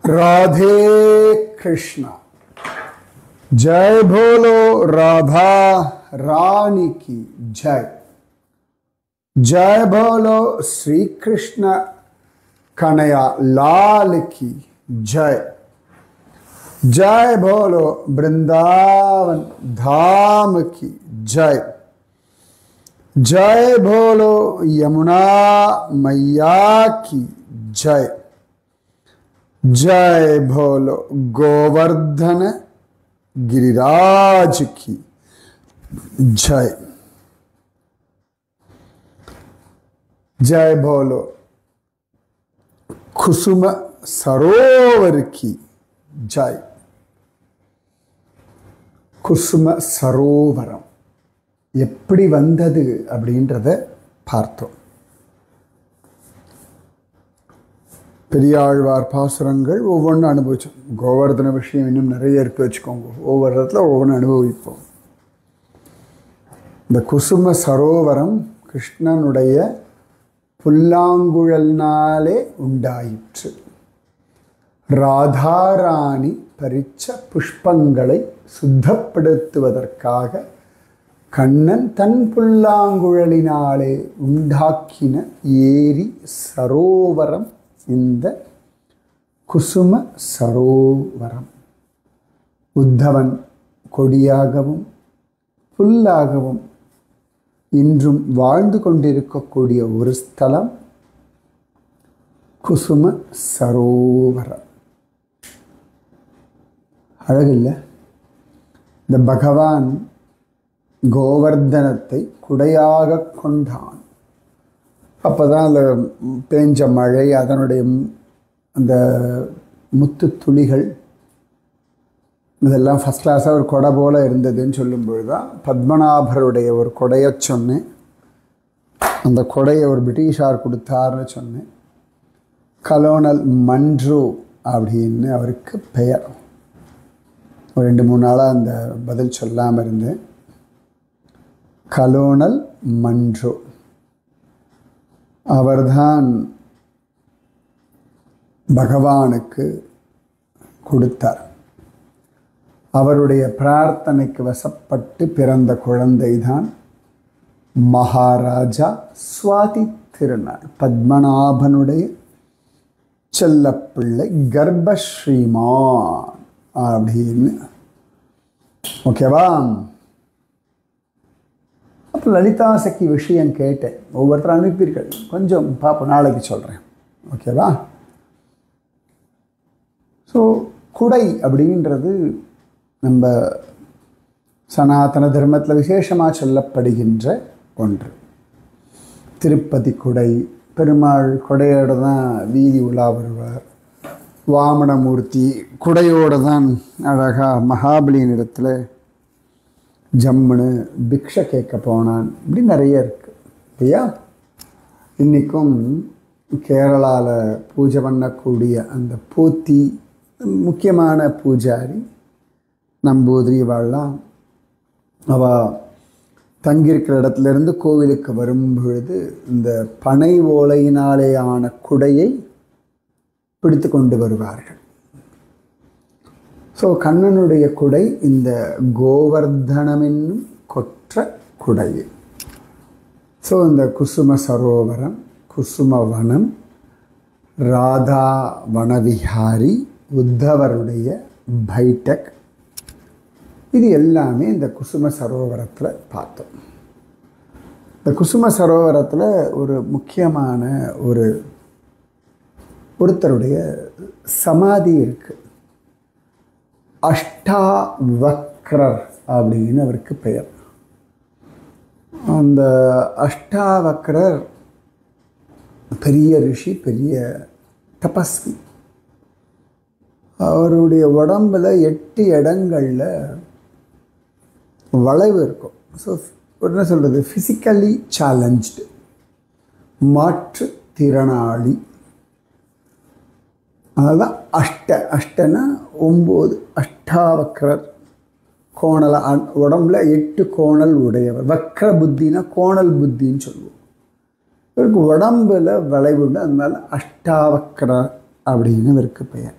राधे कृष्णा। जय बोलो राधा रानी की जय। जय बोलो श्री कृष्ण कन्हैया लाल की जय। जय बोलो वृंदावन धाम की जय। जय बोलो यमुना मैया की जय। जय बोलो गोवर्धन गिरिराज की जय। जय बोलो कुसुम सरोवर की जय। குசும சரோவரம் எப்படி வந்தது அப்படின்றத பார்த்தோம். பெரியாழ்வார் பாசுரங்கள் ஒவ்வொன்றும் அனுபவிச்சோம். கோவர்தன விஷயம் இன்னும் நிறைய இருக்கு வச்சுக்கோங்க. ஒவ்வொரு இடத்துல ஒவ்வொன்று அனுபவிப்போம். இந்த குசும சரோவரம் கிருஷ்ணனுடைய புல்லாங்குழல்னாலே உண்டாயிற்று. ராதாராணி பறிச்ச புஷ்பங்களை சுத்தப்படுத்துவதற்காக கண்ணன் தன் புல்லாங்குழலினாலே உண்டாக்கின ஏரி சரோவரம் இந்த குசும சரோவரம். உத்தவன் கொடியாகவும் புல்லாகவும் இன்றும் வாழ்ந்து கொண்டிருக்கக்கூடிய ஒரு ஸ்தலம் குசும சரோவரம். அழகில்ல? இந்த பகவான் கோவர்தனத்தை குடையாக கொண்டான். அப்போதான் அந்த பேஞ்ச மழை, அதனுடைய அந்த முத்து துளிகள் இதெல்லாம் ஃபஸ்ட் கிளாஸாக ஒரு கொடை போல் இருந்ததுன்னு சொல்லும்பொழுது தான் பத்மநாபருடைய ஒரு கொடையை சொன்னேன். அந்த கொடையை ஒரு பிரிட்டிஷார் கொடுத்தாருன்னு சொன்னேன். கலோனல் மன்ரோ அப்படின்னு அவருக்கு பெயர். ஒரு 2-3 நாளாக அந்த பதில் சொல்லாமல் இருந்தேன். கலோனல் மன்ரோ அவர்தான் பகவானுக்கு கொடுத்தார். அவருடைய பிரார்த்தனைக்கு வசப்பட்டு பிறந்த குழந்தை தான் மகாராஜா சுவாதி திருநாள் பத்மநாபனுடைய செல்லப்பிள்ளை கர்ப்பஸ்ரீமான் அப்படின்னு. ஓகேவா? அப்போ லலிதா சகி விஷயம் கேட்டேன். ஒவ்வொருத்தரும் அனுப்பீர்கள். கொஞ்சம் பார்ப்போம், நாளைக்கு சொல்கிறேன். ஓகேவா? ஸோ குடை அப்படின்றது நம்ம சனாதன தர்மத்தில் விசேஷமாக சொல்லப்படுகின்ற ஒன்று. திருப்பதி குடை, பெருமாள் கொடையோடு தான் வீதி உலா வருவார். வாமனமூர்த்தி குடையோடு தான் அழகாக மகாபலியின் இடத்துல ஜம்முன்னு பிக்ஷை கேட்க போனான். இப்படி நிறைய இருக்குது இல்லையா? இன்றைக்கும் கேரளாவில் பூஜை பண்ணக்கூடிய அந்த போத்தி முக்கியமான பூஜாரி நம்பூதிரி வாழலாம். அவள் தங்கியிருக்கிற இடத்துலேருந்து கோவிலுக்கு வரும்பொழுது இந்த பனை ஓலையினாலே ஆன குடையை பிடித்து கொண்டு வருவார்கள். ஸோ கண்ணனுடைய குடை இந்த கோவர்தனம் என்னும் கொற்ற குடை. ஸோ இந்த குசும சரோவரம், குசுமவனம், ராதா வனவிஹாரி, உத்தவருடைய பைட்டக், இது எல்லாமே இந்த குசும சரோவரத்தில் பார்த்தோம். இந்த குசும சரோவரத்தில் ஒரு முக்கியமான ஒருத்தருடைய சமாதி இருக்குது. அஷ்டாவக்ரர் அப்படின்னு அவருக்கு பெயர். அந்த அஷ்டாவக்ரர் பெரிய ரிஷி, பெரிய தபஸ்வி. அவருடைய உடம்பில் 8 இடங்களில் வளைவு இருக்கும். ஸோ என்ன சொல்கிறது, ஃபிசிக்கலி சேலஞ்ச்டு, மாற்றுத்திறனாளி. அதுதான் அஷ்டனா 9, அஷ்டாவக்ரர். கோணல் உடம்புல 8 கோணல் உடையவர். வக்ர புத்தினா கோணல் புத்தின்னு சொல்லுவோம். இவருக்கு உடம்பில் வளைவுண்டு, அதனால அஷ்டாவக்ரர் அப்படின்னு இவருக்கு பெயர்.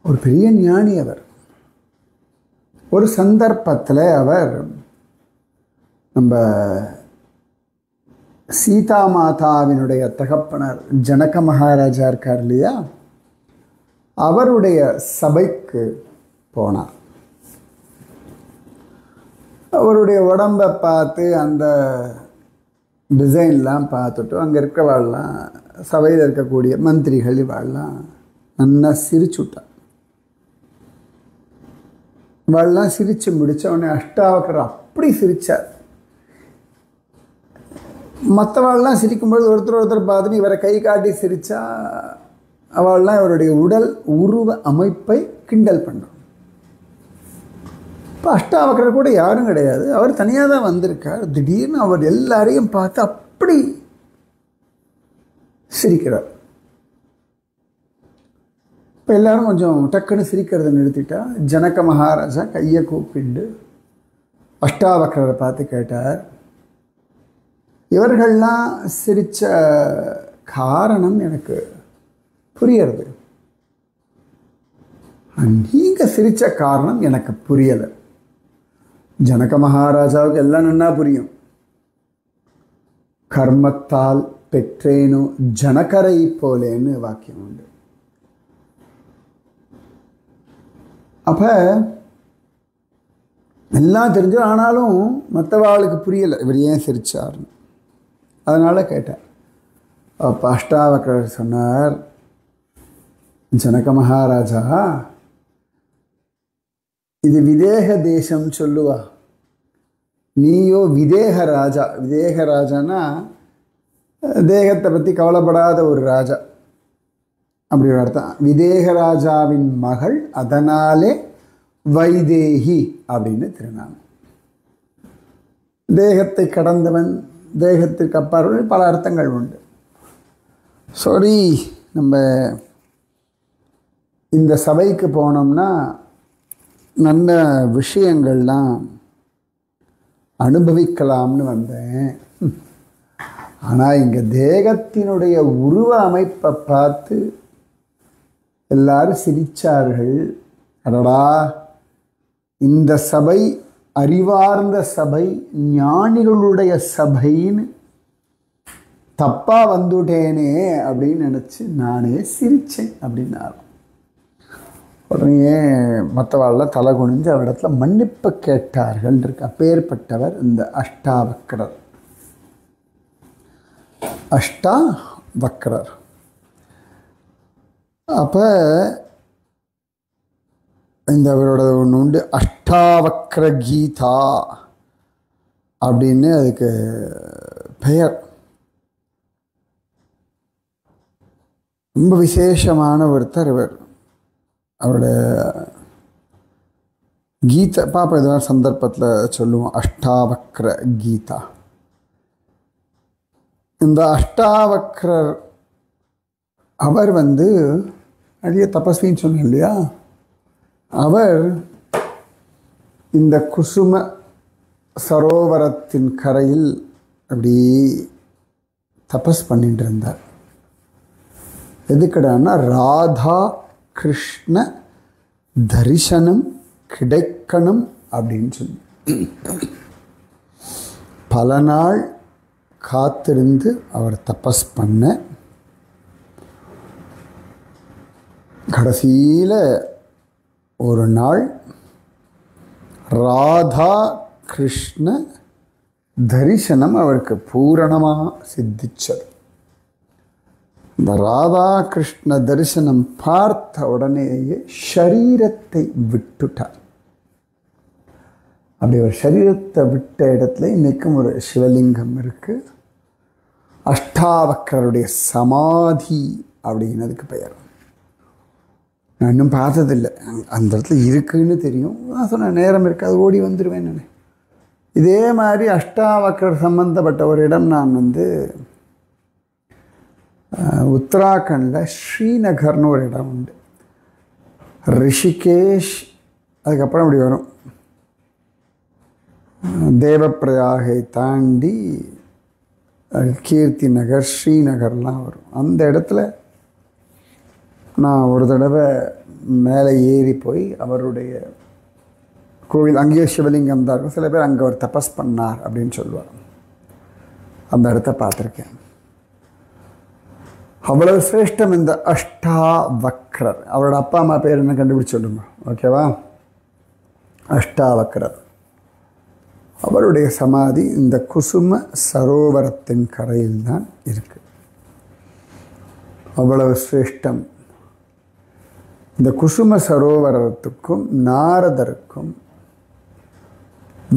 ஒரு பெரிய ஞானி அவர். ஒரு சந்தர்ப்பத்தில் அவர் நம்ம சீதா மாதாவினுடைய தகப்பனர் ஜனக மகாராஜா இருக்கார் இல்லையா, அவருடைய சபைக்கு போனார். அவருடைய உடம்பை பார்த்து அந்த டிசைன்லாம் பார்த்துட்டு அங்கே இருக்கிறவாள்லாம் சபையில் இருக்கக்கூடிய மந்திரிகள் இவாள்லாம் நல்லா சிரிச்சுட்டார். இவாள்லாம் சிரித்து முடித்த உடனே அஷ்டாவக்கர் அப்படி சிரித்தார். மற்றவாள்லாம் சிரிக்கும்பொழுது ஒருத்தர் பார்த்துட்டு இவரை கை காட்டி சிரித்தா அவள்லாம் இவருடைய உடல் உருவ அமைப்பை கிண்டல் பண்ணார். இப்போ அஷ்டாவக்கர் கூட யாரும் கிடையாது, அவர் தனியாக தான் வந்திருக்கார். திடீர்னு அவர் எல்லாரையும் பார்த்து அப்படி சிரிக்கிறார். இப்போ எல்லாரும் கொஞ்சம் டக்குன்னு சிரிக்கிறத நிறுத்திட்டா ஜனக மகாராஜா கையை கூப்பிண்டு அஷ்டாவக்கரை பார்த்து கேட்டார், இவர்கள்லாம் சிரித்த காரணம் எனக்கு புரியறது, நீங்கள் சிரித்த காரணம் எனக்கு புரியலை. ஜனக மகாராஜாவுக்கு எல்லாம் நன்னா புரியும். கர்மத்தால் பெற்றேனோ ஜனகரை போலேன்னு வாக்கியம் உண்டு. அப்போ எல்லாம் தெரிஞ்சு, ஆனாலும் மற்றவாளுக்கு புரியலை இவர் ஏன் சிரிச்சார்னு. அதனால் கேட்டார். அப்போ அஷ்டாவக்கர் சொன்னார், ஜனக மகாராஜா, இது விதேக தேசம் சொல்லுவா, நீயோ விதேக ராஜா. விதேக ராஜானா தேகத்தை பற்றி கவலைப்படாத ஒரு ராஜா, அப்படி ஒரு அர்த்தம். விதேக ராஜாவின் மகள், அதனாலே வைதேகி அப்படின்னு திருநாமம். தேகத்தை கடந்தவன், தேகத்திற்கு அப்பாற்பட்ட பல அர்த்தங்கள் உண்டு. சாரி, நம்ம இந்த சபைக்கு போனோம்னா நல்ல விஷயங்கள்லாம் அனுபவிக்கலாம்னு வந்தேன். ஆனால் இங்கே தேகத்தினுடைய உருவ அமைப்பை பார்த்து எல்லாரும் சிரித்தார்கள். அடடா, இந்த சபை அறிவார்ந்த சபை, ஞானிகளுடைய சபைன்னு தப்பாக வந்துட்டேனே அப்படின்னு நினச்சி நானே சிரித்தேன் அப்படின்னாரு. உடனே மற்றவாள்லாம் தலை குனிஞ்சு அவரிடத்துல மன்னிப்பு கேட்டார்கள் இருக்கு. அப்பேற்பட்டவர் இந்த அஷ்டாவக்கரர். அஷ்டாவக்கரர். அப்போ இந்த அவரோட ஒன்று உண்டு, அஷ்டாவக்கர கீதா அப்படின்னு அதுக்கு பெயர். ரொம்ப விசேஷமான ஒருத்தர் இவர். அவரோட கீதை பாப்பா ஏதோ சந்தர்ப்பத்தில் சொல்லுவோம், அஷ்டாவக்கர கீதா. இந்த அஷ்டாவக்கரர் அவர் நிறைய தபஸ்வின்னு சொன்னேன் இல்லையா, அவர் இந்த குசும சரோவரத்தின் கரையில் அப்படி தபஸ் பண்ணிட்டு இருந்தார். எதுக்கடான்னா ராதா கிருஷ்ண தரிசனம் கிடைக்கணும் அப்படின்னு சொல்லி பல நாள் காத்திருந்து அவர் தபஸ் பண்ண கடைசியில் ஒரு நாள் ராதா கிருஷ்ண தரிசனம் அவருக்கு பூரணமாக சித்திச்சது. இந்த ராதா கிருஷ்ண தரிசனம் பார்த்த உடனேயே ஷரீரத்தை விட்டுட்டார். அப்படி ஒரு சரீரத்தை விட்ட இடத்துல இன்றைக்கும் ஒரு சிவலிங்கம் இருக்குது. அஷ்டாவக்கருடைய சமாதி அப்படின்னதுக்கு பெயர். நான் இன்னும் பார்த்ததில்லை, அந்த இடத்துல இருக்குன்னு தெரியும். நான் சொன்னேன் நேரம் இருக்காது, ஓடி வந்துடுவேன் நான். இதே மாதிரி அஷ்டாவக்கர் சம்பந்தப்பட்ட ஒரு இடம் நான் உத்தராகண்டில் ஸ்ரீநகர்னு ஒரு இடம் உண்டு. ரிஷிகேஷ், அதுக்கப்புறம் இப்படி வரும் தேவப்பிரயாகை தாண்டி கீர்த்தி நகர், ஸ்ரீநகர்லாம் வரும். அந்த இடத்துல நான் ஒரு தடவை மேலே ஏறி போய் அவருடைய கோவில், அங்கேயே சிவலிங்கம் தான் இருக்கும், சில பேர் அங்கே ஒரு தபஸ் பண்ணார் அப்படின்னு சொல்லுவார். அந்த இடத்த பார்த்துருக்கேன். அவ்வளவு சிரேஷ்டம் இந்த அஷ்டாவக்ரர். அவரோட அப்பா அம்மா பேர் என்ன கண்டுபிடிச்சு சொல்லுங்க, ஓகேவா? அஷ்டாவக்ரர். அவருடைய சமாதி இந்த குசும சரோவரத்தின் கரையில் தான் இருக்கு. அவ்வளவு சிரேஷ்டம். இந்த குசும சரோவரத்துக்கும் நாரதருக்கும்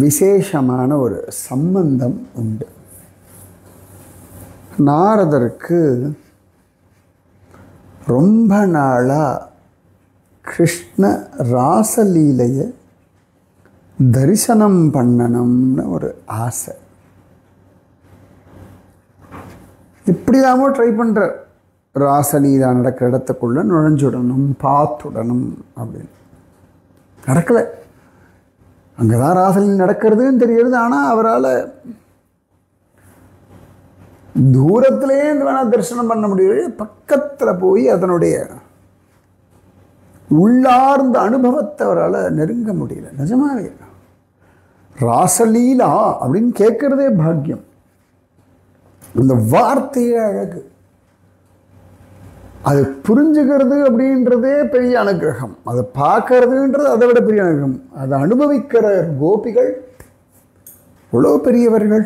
விசேஷமான ஒரு சம்பந்தம் உண்டு. நாரதருக்கு ரொம்ப நாளாக கிருஷ்ண ராசலீலையை தரிசனம் பண்ணணும்னு ஒரு ஆசை. இப்படிதாமோ ட்ரை பண்ணுறார். ராசலீலா நடக்கிற இடத்துக்குள்ள நுழைஞ்சுடணும், பார்த்துடணும் அப்படின்னு. நடக்கலை. அங்கே தான் ராசலீலை நடக்கிறதுன்னு தெரியுது. ஆனால் அவரால் தூரத்திலேருந்து வேணால் தரிசனம் பண்ண முடியல. பக்கத்தில் போய் அதனுடைய உள்ளார்ந்த அனுபவத்தை அவரால் நெருங்க முடியல. நிஜமாவே ராசலீலா அப்படின்னு கேட்கறதே பாக்கியம். அந்த வார்த்தையே அழகு. அது புரிஞ்சுக்கிறது அப்படின்றதே பெரிய அனுகிரகம். அதை பார்க்கறதுன்றது அதை விட பெரிய அனுகிரகம். அதை அனுபவிக்கிற கோபிகள் எவ்வளோ பெரியவர்கள்.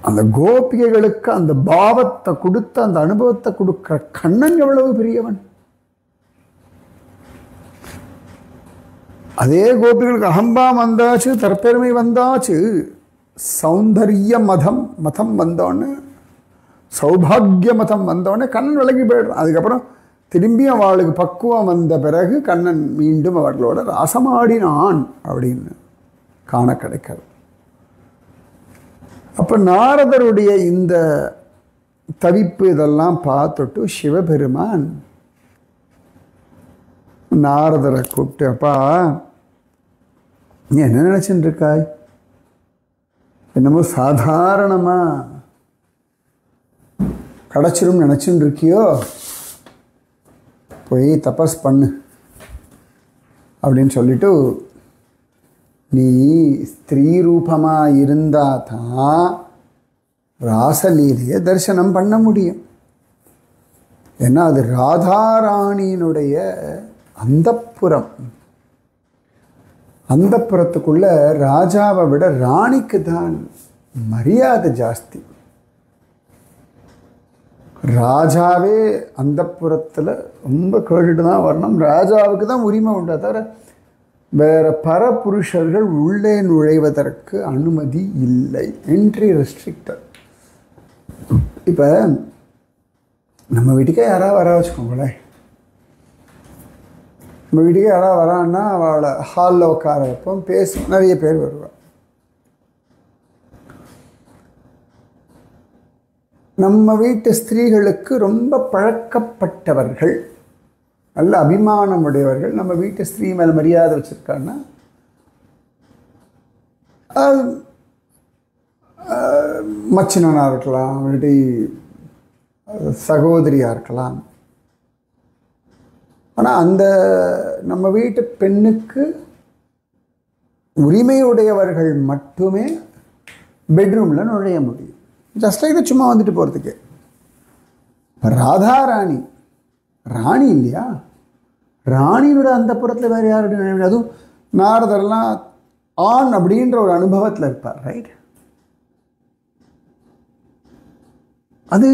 அந்த கோபிகைகளுக்கு அந்த பாவத்தை கொடுத்து அந்த அனுபவத்தை கொடுக்கிற கண்ணன் எவ்வளவு பெரியவன். அதே கோபிகளுக்கு அகம்பாம் வந்தாச்சு, தற்பெருமை வந்தாச்சு, சௌந்தர்ய மதம் வந்தோன்னு, சௌபாகிய மதம் வந்தோடனே கண்ணன் விலகி போயிடுறான். அதுக்கப்புறம் திரும்பி அவளுக்கு பக்குவம் வந்த பிறகு கண்ணன் மீண்டும் அவர்களோட ராசமாடினான் அப்படின்னு காண கிடைக்கிறது. அப்போ நாரதருடைய இந்த தவிப்பு இதெல்லாம் பார்த்துட்டு சிவபெருமான் நாரதரை கூப்பிட்டு, அப்பா நீ என்ன நினச்சின்னு இருக்காய்? என்னமோ சாதாரணமாக கிடச்சிரும் நினச்சின்னு இருக்கியோ? போய் தபஸ் பண்ணு அப்படின்னு சொல்லிட்டு, நீ ஸ்திரீ ரூபமாக இருந்தால் தான் ராசலீலையை தரிசனம் பண்ண முடியும். ஏன்னா அது ராதாராணியினுடைய அந்தப்புறம். அந்தப்புறத்துக்குள்ள ராஜாவை விட ராணிக்கு தான் மரியாதை ஜாஸ்தி. ராஜாவே அந்தப்புறத்தில் ரொம்ப கேட்டுட்டு தான் வரணும். ராஜாவுக்கு தான் உரிமை உண்டா தவிர வேறு பரபுருஷர்கள் உள்ளே நுழைவதற்கு அனுமதி இல்லை. Entry restricted. இப்போ நம்ம வீட்டுக்கே யாராவது வர வச்சுக்கோங்களேன். நம்ம வீட்டுக்கே யாராவது வரான்னா அவளை ஹாலில் உட்கார வைப்போம், பேசுவோம், நிறைய பேர் வருவாள். நம்ம வீட்டு ஸ்திரீகளுக்கு ரொம்ப பழக்கப்பட்டவர்கள், நல்ல அபிமானம் உடையவர்கள் நம்ம வீட்டு ஸ்திரீ மேலே மரியாதை வச்சுருக்காங்கன்னா மச்சினனாக இருக்கலாம், இல்லாட்டி சகோதரியாக இருக்கலாம். ஆனால் அந்த நம்ம வீட்டு பெண்ணுக்கு உரிமையுடையவர்கள் மட்டுமே பெட்ரூமில் நுழைய முடியும். ஜஸ்ட் லைக் சும்மா வந்துட்டு போகிறதுக்கு. ராதாராணி ராணி இல்லையா? ராணியோட அந்த புறத்தில் வேறு யாருடைய, அதுவும் நாரதரெல்லாம் ஆண் அப்படின்ற ஒரு அனுபவத்தில் இருப்பார், ரைட்? அது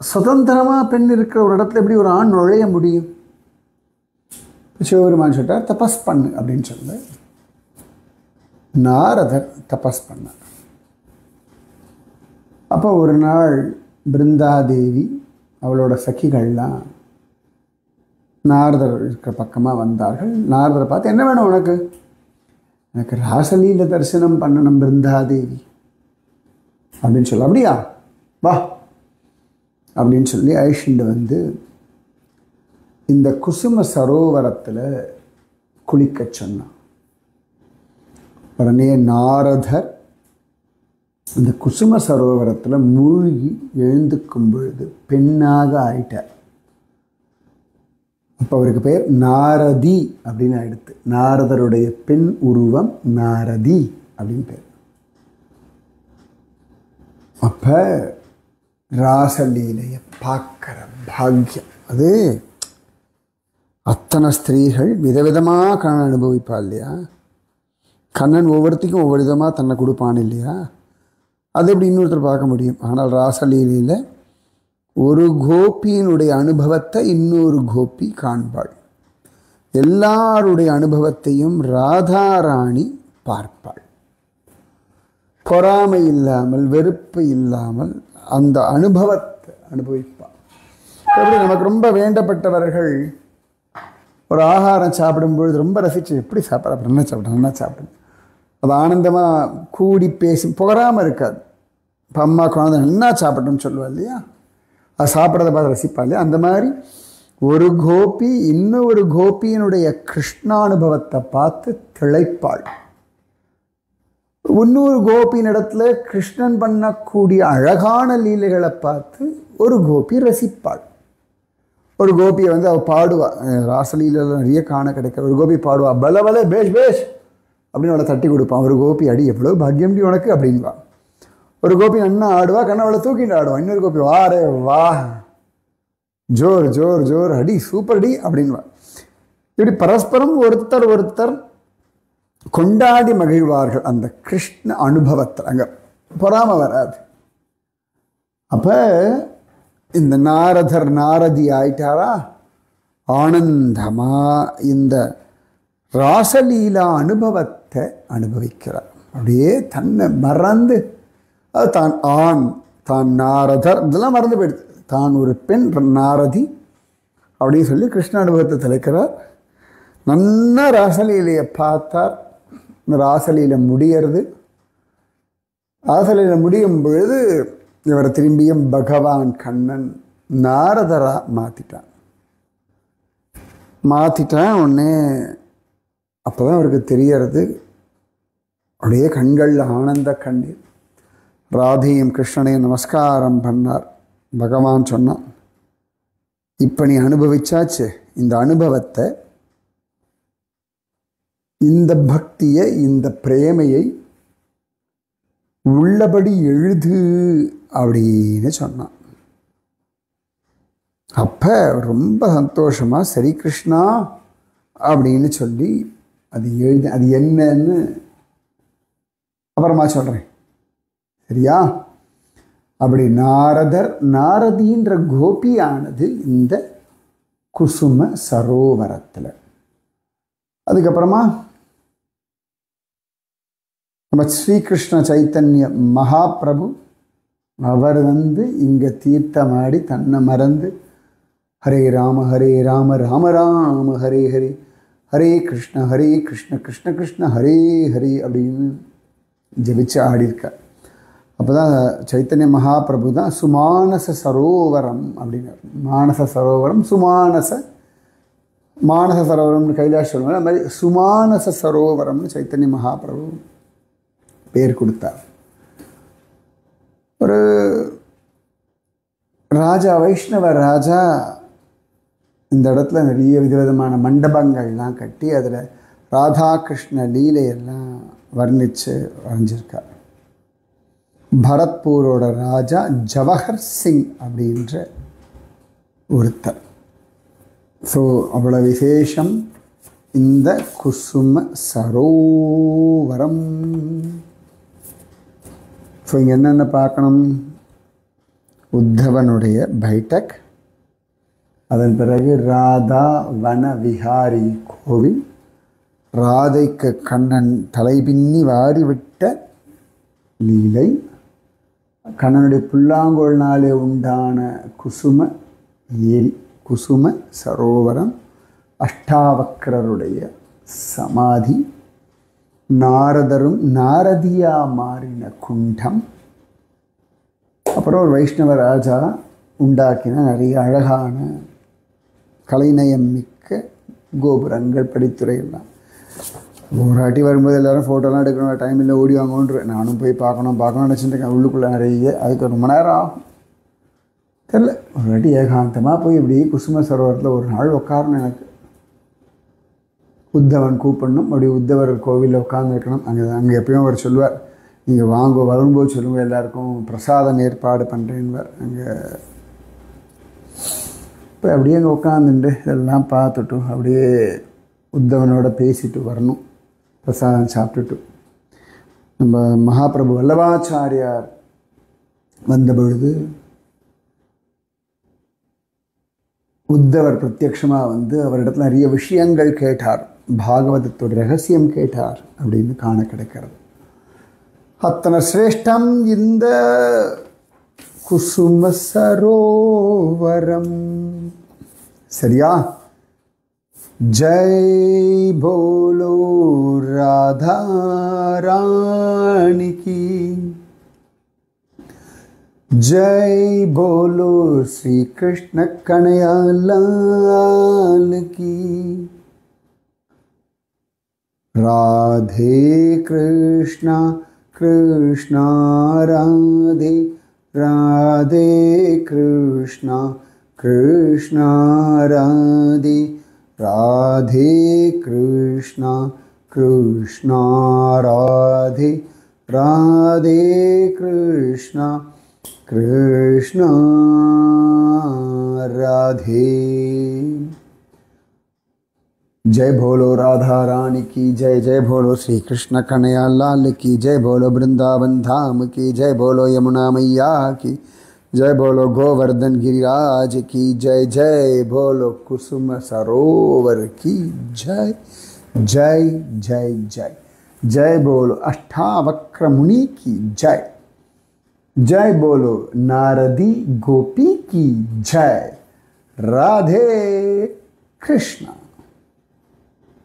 சுதந்திரமாக பெண் இருக்கிற ஒரு இடத்துல எப்படி ஒரு ஆண் நுழைய முடியும்? சிவபெருமான் சொல்லிட்டார் தபஸ் பண்ணு அப்படின்னு சொல்லு. நாரதர் தபஸ் பண்ணார். அப்போ ஒரு நாள் பிருந்தாதேவி அவளோட சகிகள்லாம் நாரதர் இருக்கிற பக்கமாக வந்தார்கள். நாரதரை பார்த்து, என்ன வேணும் உனக்கு? எனக்கு ராசலீல தரிசனம் பண்ணணும் பிருந்தாதேவி அப்படின்னு சொல்ல. அப்படியா, வா அப்படின்னு சொல்லி ஐஷிண்டு வந்து இந்த குசும சரோவரத்தில் குளிக்க சொன்னான். உடனே நாரதர் இந்த குசும சரோவரத்தில் மூழ்கி எழுந்துக்கும் பொழுது பெண்ணாக ஆயிட்டார். அப்போ அவருக்கு பேர் நாரதி அப்படின்னு ஆயிடுத்து. நாரதருடைய பெண் உருவம் நாரதி அப்படின்னு பேர். அப்போ ராசலீலையை பார்க்குற பாக்கியம் அது அத்தனை ஸ்திரீகள் விதவிதமாக கண்ணன் அனுபவிப்பா இல்லையா? கண்ணன் ஒவ்வொருத்திக்கும் ஒவ்வொரு விதமாக தன்னை கொடுப்பான் இல்லையா? அது எப்படி இன்னொருத்தர் பார்க்க முடியும்? ஆனால் ராசலீலையில் ஒரு கோபியினுடைய அனுபவத்தை இன்னொரு கோபி காண்பாள். எல்லாருடைய அனுபவத்தையும் ராதாராணி பார்ப்பாள். பொறாமை இல்லாமல் வெறுப்பு இல்லாமல் அந்த அனுபவத்தை அனுபவிப்பாள். எப்படி நமக்கு ரொம்ப வேண்டப்பட்டவர்கள் ஒரு ஆகாரம் சாப்பிடும்பொழுது ரொம்ப ரசித்து எப்படி சாப்பிட்ற, அப்புறம் என்ன சாப்பிட்றேன் என்ன சாப்பிட்றேன், அது ஆனந்தமாக கூடி பேசி புகழாமல் இருக்காது. இப்போ அம்மா குழந்தை என்ன சாப்பிட்டோம்னு சொல்லுவா இல்லையா? அது சாப்பிட்றத பார்த்து ரசிப்பா இல்லையா? அந்த மாதிரி ஒரு கோபி இன்னொரு கோபியினுடைய கிருஷ்ணானுபவத்தை பார்த்து திளைப்பாள். இன்னொரு கோபியின் இடத்துல கிருஷ்ணன் பண்ணக்கூடிய அழகான லீலைகளை பார்த்து ஒரு கோபி ரசிப்பாள். ஒரு கோபியை அவள் பாடுவா. ராசலீலையில் நிறைய காண கிடைக்க ஒரு கோபி பாடுவா, பல பல பேஷ் பேஷ் அப்படின்னு அவளை தட்டி கொடுப்பான். ஒரு கோபி அடி எவ்வளோ பாக்கியம்டி உனக்கு அப்படின்வா. ஒரு கோபி அண்ணா ஆடுவா, கண்ணை அவளை தூக்கிட்டு ஆடுவான். இன்னொரு கோபி வா ரே வா ஜோர் ஜோர் ஜோர் அடி சூப்பர் டி அப்படின்வா. இப்படி பரஸ்பரம் ஒருத்தர் கொண்டாடி மகிழ்வார்கள் அந்த கிருஷ்ண அனுபவத்தில். அங்கே பொறாம வராது. அப்போ இந்த நாரதர் நாரதி ஆயிட்டாரா, ஆனந்தமாக இந்த ராசலீலா அனுபவத்தை அனுபவிக்கிறார். அப்படியே தன்னை மறந்து, அது தான் ஆண், தான் நாரதர், இதெல்லாம் மறந்து போயிடுது. தான் ஒரு பெண் நாரதி அப்படின்னு சொல்லி கிருஷ்ண அனுபவத்தை தலைக்கிறார். நல்லா ராசலீலையை பார்த்தார். இந்த ராசலீலை முடியறது. ராசலீலை முடியும் பொழுது இவரை திரும்பியும் பகவான் கண்ணன் நாரதரா மாற்றிட்டான். உடனே அப்போ தான் அவருக்கு தெரியறது. அப்படியே கண்களில் ஆனந்த கண்ணீர். ராதையும் கிருஷ்ணனையும் நமஸ்காரம் பண்ணார். பகவான் சொன்னான், இப்போ நீ அனுபவிச்சாச்சு இந்த அனுபவத்தை, இந்த பக்தியை, இந்த பிரேமையை உள்ளபடி எழுது அப்படின்னு சொன்னான். அப்போ ரொம்ப சந்தோஷமாக சரி கிருஷ்ணா அப்படின்னு சொல்லி அது எழுதி, அது என்னன்னு அப்புறமா சொல்கிறேன் சரியா? அப்படி நாரதர் நாரதின்ற கோபியானது இந்த குசும சரோவரத்தில். அதுக்கப்புறமா நம்ம ஸ்ரீகிருஷ்ண சைத்தன்ய மகாபிரபு அவர் இங்கே தீர்த்தமாடி தன்னை மறந்து ஹரே ராம ராம ராம ஹரே ஹரே, ஹரே கிருஷ்ண கிருஷ்ண கிருஷ்ண ஹரே ஹரே அப்படின்னு ஜபிச்சு ஆடியிருக்கார். அப்போ தான் சைத்தன்ய மகாபிரபு தான் சுமானச சரோவரம் அப்படின்னார். மானச சரோவரம் மானச சரோவரம்னு கைலாஷ் சொல்லுவாங்க. அது மாதிரி சுமானச சரோவரம்னு சைத்தன்ய மகாபிரபு பேர் கொடுத்தார். ஒரு ராஜா, வைஷ்ணவ ராஜா இந்த இடத்துல நிறைய விதவிதமான மண்டபங்கள்லாம் கட்டி அதில் ராதாகிருஷ்ண லீலையெல்லாம் வரைஞ்சிருக்கார். பரத்பூரோட ராஜா ஜவஹர் சிங் அப்படின்ற ஒருத்தர். ஸோ அவ்வளோ விசேஷம் இந்த குசும சரோவரம். ஸோ இங்கே என்னென்ன பார்க்கணும்? உத்தவனுடைய பைட்டக், அதன் பிறகு ராதா வன விஹாரி கோவில், ராதைக்கு கண்ணன் தலைபின்னி வாரிவிட்ட லீலை, கண்ணனுடைய புல்லாங்கோல்னாலே உண்டான குசும ஏரி, குசும சரோவரம், அஷ்டாவக்கரருடைய சமாதி, நாரதரும் நாரதியா மாறின குண்டம், அப்புறம் ஒரு வைஷ்ணவ ராஜா உண்டாக்கின நிறைய அழகான கலைநயம் மிக்க கோபுரங்கள், படித்துறை எல்லாம். ஒரு வாட்டி வரும்போது எல்லோரும் ஃபோட்டோலாம் எடுக்கணும், டைம் இல்லை ஓடி வாங்கன்ற. நானும் போய் பார்க்கணும்னு நினச்சிட்டுருக்கேன். உள்ளுக்குள்ளே நிறைய, அதுக்கு ரொம்ப நேரம் ஆகும் தெரில. ஒரு வாட்டி ஏகாந்தமாக போய் இப்படி குசும சரோவரத்தில் ஒரு நாள் உட்காரணும். எனக்கு உத்தவன் கூப்பிடணும், அப்படி உத்தவர் கோவிலில் உட்காந்துருக்கணும். அங்கே எப்பயும் அவர் சொல்லுவார், நீங்கள் வாங்க வரும்போது சொல்லுங்கள் எல்லாருக்கும் பிரசாதம் ஏற்பாடு பண்ணுறேன்வார். அங்கே இப்போ அப்படியே அங்கே உட்காந்துட்டு இதெல்லாம் பார்த்துட்டு அப்படியே உத்தவனோட பேசிட்டு வரணும். பிரசாதம் சாப்பிட்டுட்டு நம்ம மகாபிரபு வல்லபாச்சாரியார் வந்த பொழுது உத்தவர் பிரத்யக்ஷமாக வந்து அவரிடத்துல நிறைய விஷயங்கள் கேட்டார், பாகவதத்தோட ரகசியம் கேட்டார் அப்படின்னு காண கிடைக்கிறது. அத்தனை சிரேஷ்டம் இந்த குசும சரோவரம். சரியா? जय बोलो राधा रानी की, जय बोलो श्री कृष्ण कन्हैया लाल की। राधे कृष्णा कृष्णा राधे, राधे कृष्णा कृष्णा राधे, राधे कृष्णा कृष्णा राधे, राधे कृष्णा कृष्णा राधे। जय बोलो राधा रानी की जय, जय बोलो श्री कृष्ण कन्हैया लाल की जय, बोलो वृंदावन धाम की जय, बोलो यमुना मैया की जय, बोलो गोवर्धन गिरिराज की जय, जय बोलो कुसुम सरोवर की जय, जय जय जय, जय बोलो अष्टावक्र मुनि की जय, जय बोलो नारदी गोपी की जय। राधे कृष्णा।